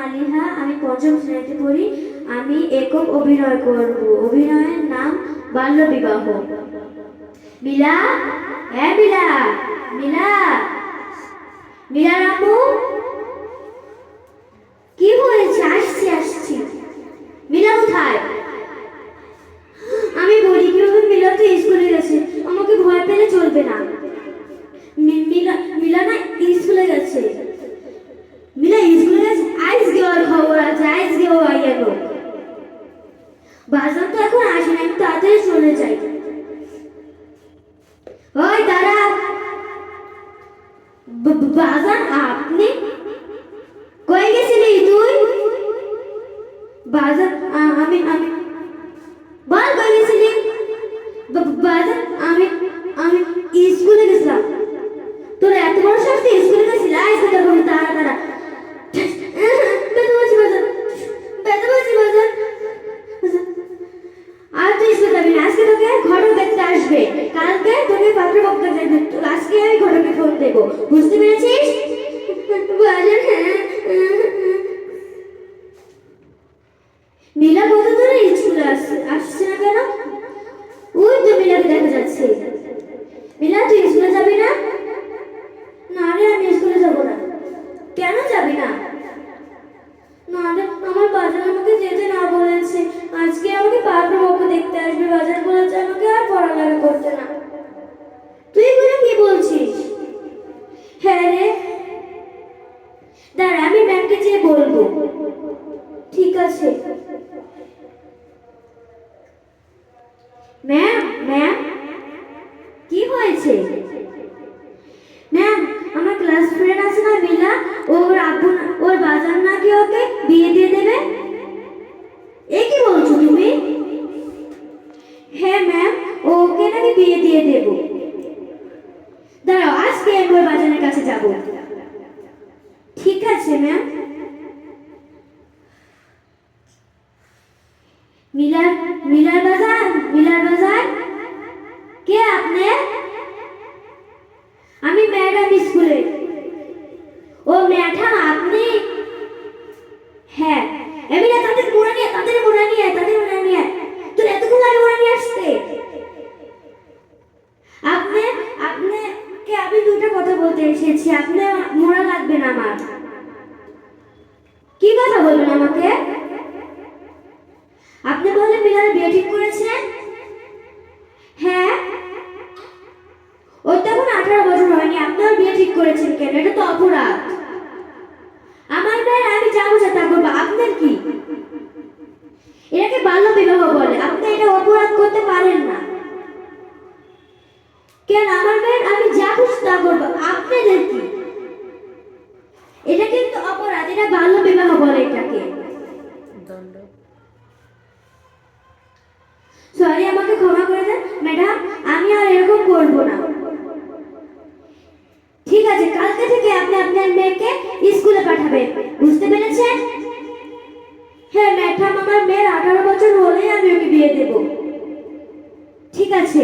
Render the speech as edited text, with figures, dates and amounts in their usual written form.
মালিহা, আমি পঞ্চম শ্রেণীতে পড়ি। আমি একক অভিনয় করব। অভিনয়ের নাম বাল্যবিবাহ। মিলা, হ্যাঁ মিলা, মিলা, মিলা রামু, কি হয়েছে? আসছি আসছি। মিলা কোথায়? আমি বলি কিভাবে? মিলা তো স্কুলে গেছে। আমাকে ভয় পেলে চলবে না। মিলা মিলা না স্কুলে গেছে। মিলা স্কুলে গেছে? আজকে ওর খবর আছে, আজকে ও আইয়াল। বাজার তো এখন আসে না, একটু তাড়াতাড়ি চলে যাই। ওই দাঁড়া। বাজার, আপনি কই গেছিলি তুই? বাজার, আমি আমি বল কই গেছিলি? বাজার, আমি আমি স্কুলে গেছিলাম। তোর এত বড় সাহস, তুই স্কুলে গেছিলি? আজকে তোর কোনো তাড়া তাড়া। বেদবাজি বাজার, বেদবাজি বাজার। আর তুই স্কুলে যাবি না। আজকে তোকে ঘটক দেখতে আসবে। কালকে তোকে পাত্রপক্ষ দেখবে। আজকে আমি ঘটকে ফোন দেবো। বুঝতে পেরেছিস? বাজার, মিলা কত ধরে স্কুলে আসছে না কেন? ওই তো মিলাকে দেখা যাচ্ছে। মিলা, তুই স্কুলে যাবি না? না রে, আমি স্কুলে যাব না। কেন যাবি না? না রে, আমার বাজার আমাকে যেতে না বলেছে। আজকে আমাকে পাত্রপক্ষ দেখতে আসবে। বাজার বলেছে আমাকে আর পড়ালেখা করতে না। তুই এগুলো কি বলছিস? হ্যাঁ রে, দাঁড়া, আমি ম্যামকে যেয়ে বলবো। ঠিক আছে। ম্যাম, ম্যাম, কি হয়েছে? ম্যাম, আমার ক্লাস ফ্রেন্ড আছে না মিলা, ওর আব্বু, ওর বাজার নাকি ওকে বিয়ে দিয়ে দেবে। এ কি বলছো তুমি? হ্যাঁ ম্যাম, ওকে নাকি বিয়ে দিয়ে দেব। দাঁড়াও, আজকে আমি ওর বাজারের কাছে যাব। ঠিক আছে ম্যাম। মিলার মিলার বাজার, মিলার বাজার, কে আপনি? আমি ম্যাডাম স্কুলে। ও ম্যাডাম, আপনি? হ্যাঁ। এমিলা, তাদের মোড়া নিয়ে, তাদের মোড়া নিয়ে, তাদের মোড়া নিয়ে। তোর এতক্ষণ লাগে মোড়া নিয়ে আসতে? আপনি, আপনাকে আমি দুটো কথা বলতে এসেছি। আপনি মোড়া লাগবে না আমার। কি কথা বলবেন আমাকে? আপনি বললেন মিলার বিয়ে ঠিক করেছেন। হ্যাঁ, ওর তো এখন 18 বছর হয়নি। আপনি ওর বিয়ে ঠিক করেছেন কেন? এটা তো অপরাধ। আমার মেয়ের আমি যা বুঝে তা করবো, আপনার কি? এটাকে বাল্য বিবাহ বলে। আপনি এটা অপরাধ করতে পারেন না। কেন? আমার মেয়ের আমি যা খুশি তা করবো, আপনাদের কি? এটা কিন্তু অপরাধ। এটা বাল্য বিবাহ বলে এটাকে। সরি, আমাকে ক্ষমা করে দেন ম্যাডাম, আমি আর এরকম করবো না। ঠিক আছে, কালকে থেকে আপনি আপনার মেয়েকে স্কুলে পাঠাবেন। বুঝতে পেরেছেন? হ্যাঁ ম্যাডাম, আমার মেয়ের 18 বছর হলেই আমি ওকে বিয়ে দেব। ঠিক আছে।